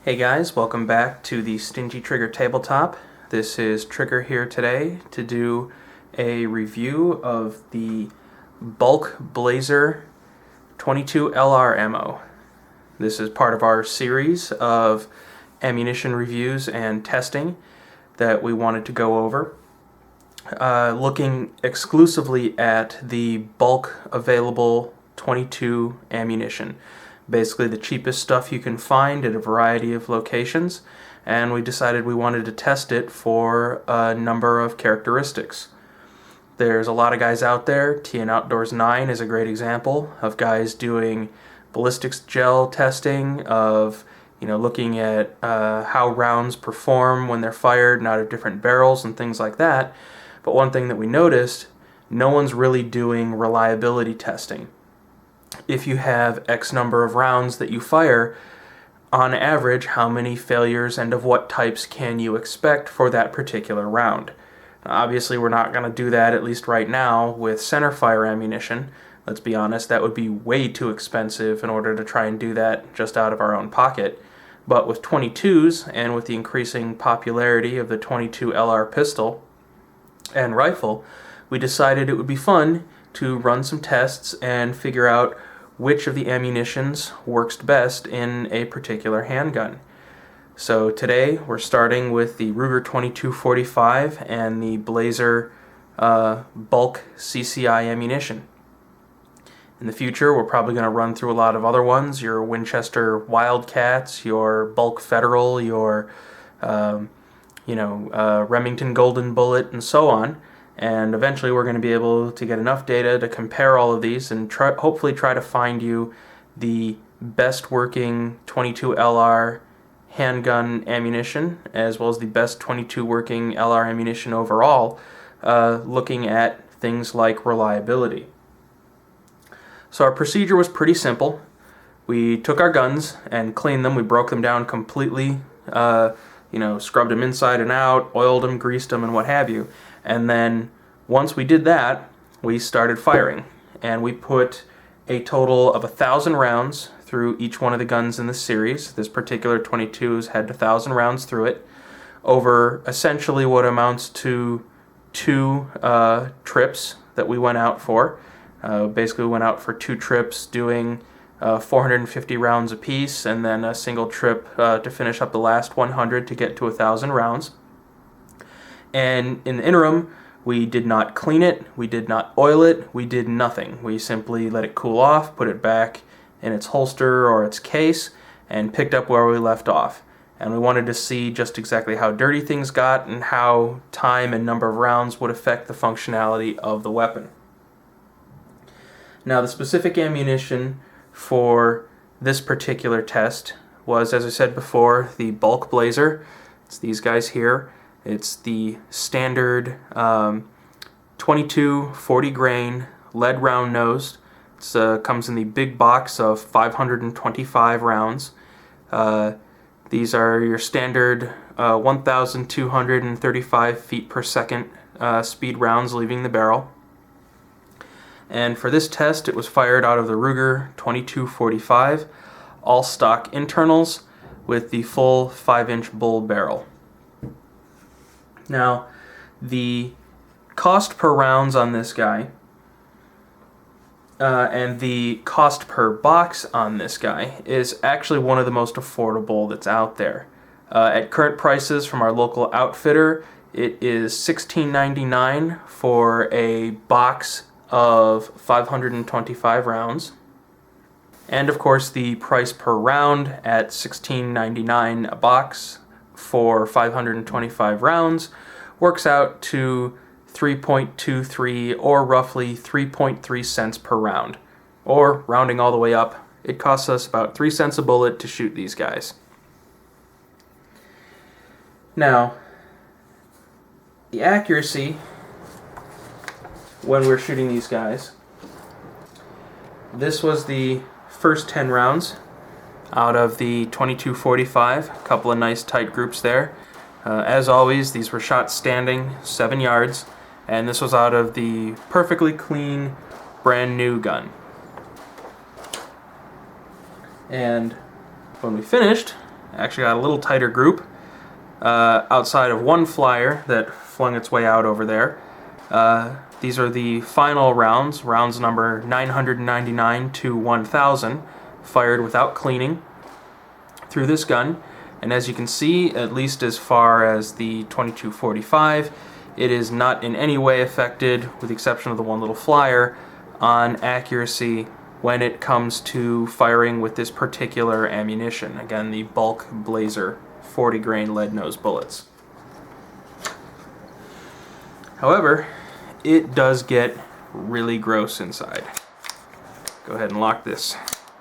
Hey guys, welcome back to the Stingy Trigger Tabletop. This is Trigger here today to do a review of the Bulk Blazer 22 LR ammo. This is part of our series of ammunition reviews and testing that we wanted to go over. Looking exclusively at the bulk available 22 ammunition. Basically the cheapest stuff you can find at a variety of locations, and we decided we wanted to test it for a number of characteristics. There's a lot of guys out there. TN Outdoors 9 is a great example of guys doing ballistics gel testing, of looking at how rounds perform when they're fired and out of different barrels and things like that. But one thing that we noticed, no one's really doing reliability testing. If you have X number of rounds that you fire, on average, how many failures and of what types can you expect for that particular round? Obviously, we're not going to do that, at least right now, with centerfire ammunition. Let's be honest, that would be way too expensive in order to try and do that just out of our own pocket. But with 22s, and with the increasing popularity of the 22 LR pistol and rifle, we decided it would be fun to run some tests and figure out which of the ammunitions works best in a particular handgun. So today we're starting with the Ruger 2245 and the Blazer bulk CCI ammunition. In the future we're probably going to run through a lot of other ones, your Winchester Wildcats, your bulk Federal, your Remington Golden Bullet, and so on. And eventually we're going to be able to get enough data to compare all of these and hopefully try to find you the best working 22 LR handgun ammunition, as well as the best 22 working LR ammunition overall, looking at things like reliability. So our procedure was pretty simple. We took our guns and cleaned them. We broke them down completely, scrubbed them inside and out, oiled them, greased them, and what have you. And then once we did that, we started firing. And we put a total of 1,000 rounds through each one of the guns in the series. This particular 22's had 1,000 rounds through it, over essentially what amounts to 2 trips that we went out for. Basically, we went out for 2 trips doing 450 rounds apiece, and then a single trip to finish up the last 100 to get to 1,000 rounds. And in the interim, we did not clean it, we did not oil it, we did nothing. We simply let it cool off, put it back in its holster or its case, and picked up where we left off. And we wanted to see just exactly how dirty things got and how time and number of rounds would affect the functionality of the weapon. Now, the specific ammunition for this particular test was, as I said before, the Bulk Blazer. It's these guys here. It's the standard 22 40 grain lead round nosed. It comes in the big box of 525 rounds. These are your standard 1,235 feet per second speed rounds leaving the barrel. And for this test, it was fired out of the Ruger 2245, all stock internals with the full 5-inch bull barrel. Now, the cost per rounds on this guy and the cost per box on this guy is actually one of the most affordable that's out there. At current prices from our local outfitter, it is $16.99 for a box of 525 rounds. And of course, the price per round at $16.99 a box for 525 rounds works out to 3.23, or roughly 3.3 cents per round. Or, rounding all the way up, it costs us about 3 cents a bullet to shoot these guys. Now, the accuracy when we're shooting these guys, this was the first 10 rounds out of the 2245, a couple of nice tight groups there. As always, these were shot standing, 7 yards, and this was out of the perfectly clean, brand new gun. And when we finished, Actually got a little tighter group outside of one flyer that flung its way out over there. These are the final rounds, rounds number 999 to 1000, fired without cleaning through this gun. And as you can see, at least as far as the 2245, it is not in any way affected, with the exception of the one little flyer, on accuracy when it comes to firing with this particular ammunition. Again, the bulk Blazer 40 grain lead nose bullets. However, it does get really gross inside. Go ahead and lock this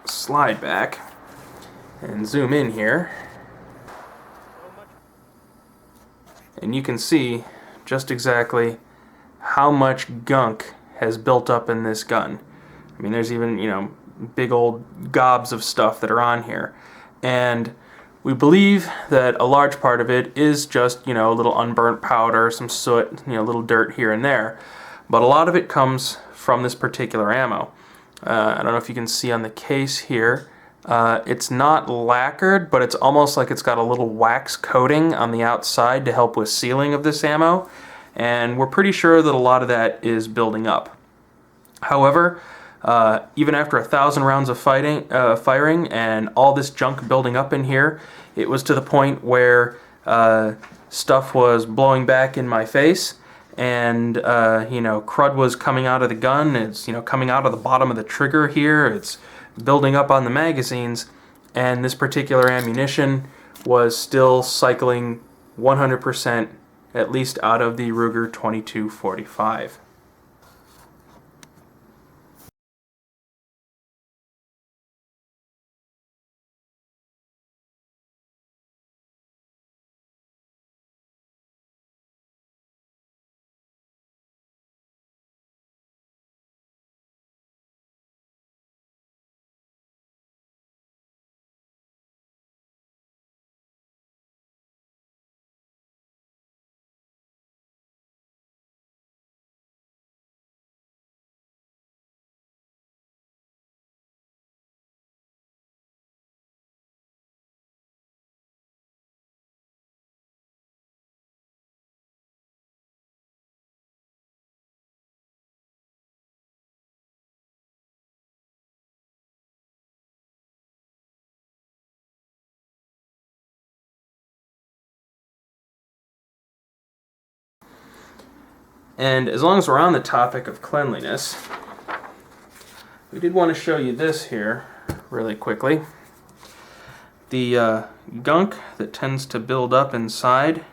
slide back and zoom in here. And you can see just exactly how much gunk has built up in this gun. I mean, there's even, big old gobs of stuff that are on here. And we believe that a large part of it is just, a little unburnt powder, some soot, a little dirt here and there. But a lot of it comes from this particular ammo. I don't know if you can see on the case here. It's not lacquered, but it's almost like it's got a little wax coating on the outside to help with sealing of this ammo. And we're pretty sure that a lot of that is building up. However, even after 1,000 rounds of firing and all this junk building up in here, it was to the point where stuff was blowing back in my face, and crud was coming out of the gun. It's coming out of the bottom of the trigger here. It's building up on the magazines, and this particular ammunition was still cycling 100%, at least out of the Ruger 2245. And as long as we're on the topic of cleanliness, we did want to show you this here really quickly. The gunk that tends to build up inside,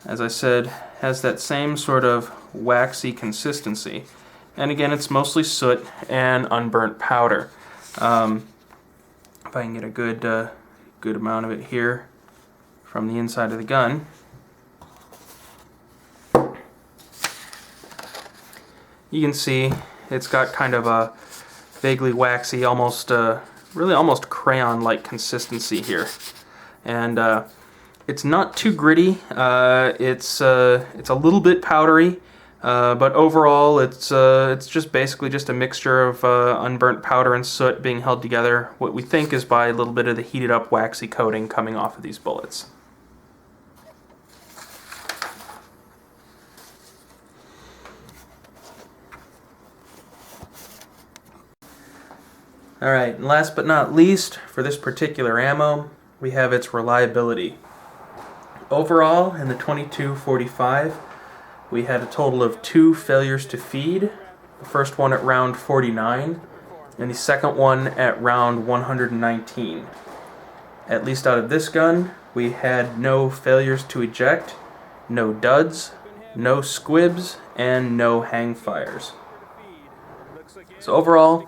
as I said, has that same sort of waxy consistency. And again, it's mostly soot and unburnt powder. If I can get a good amount of it here from the inside of the gun. You can see it's got kind of a vaguely waxy, almost crayon-like consistency here, and it's not too gritty. It's a little bit powdery, but overall it's just basically just a mixture of unburnt powder and soot being held together. What we think is by a little bit of the heated up waxy coating coming off of these bullets. Alright, and last but not least, for this particular ammo, we have its reliability. Overall, in the 2245, we had a total of 2 failures to feed. The first one at round 49, and the second one at round 119. At least out of this gun, we had no failures to eject, no duds, no squibs, and no hang fires. So overall,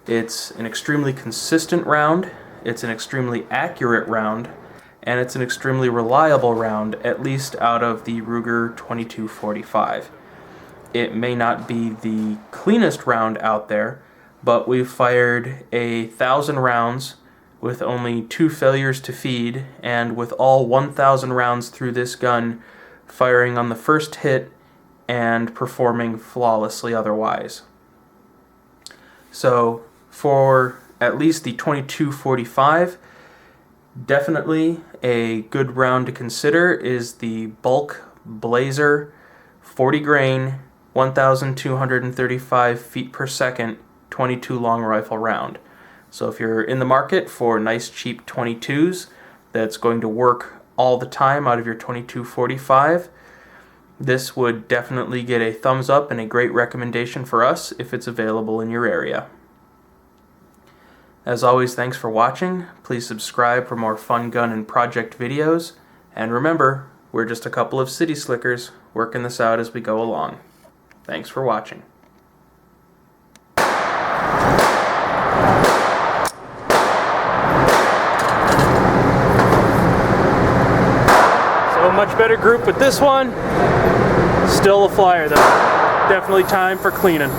it's an extremely consistent round, it's an extremely accurate round, and it's an extremely reliable round, at least out of the Ruger 2245. It may not be the cleanest round out there, but we've fired 1,000 rounds with only 2 failures to feed, and with all 1,000 rounds through this gun firing on the first hit and performing flawlessly otherwise. So for at least the 2245, Definitely a good round to consider is the Bulk Blazer 40 grain 1,235 feet per second 22 long rifle round. So if you're in the market for nice cheap 22s that's going to work all the time out of your 22-45, this would definitely get a thumbs up and a great recommendation for us if it's available in your area. As always, thanks for watching. Please subscribe for more fun gun and project videos. And remember, we're just a couple of city slickers working this out as we go along. Thanks for watching. So a much better group with this one. Still a flyer though. Definitely time for cleaning.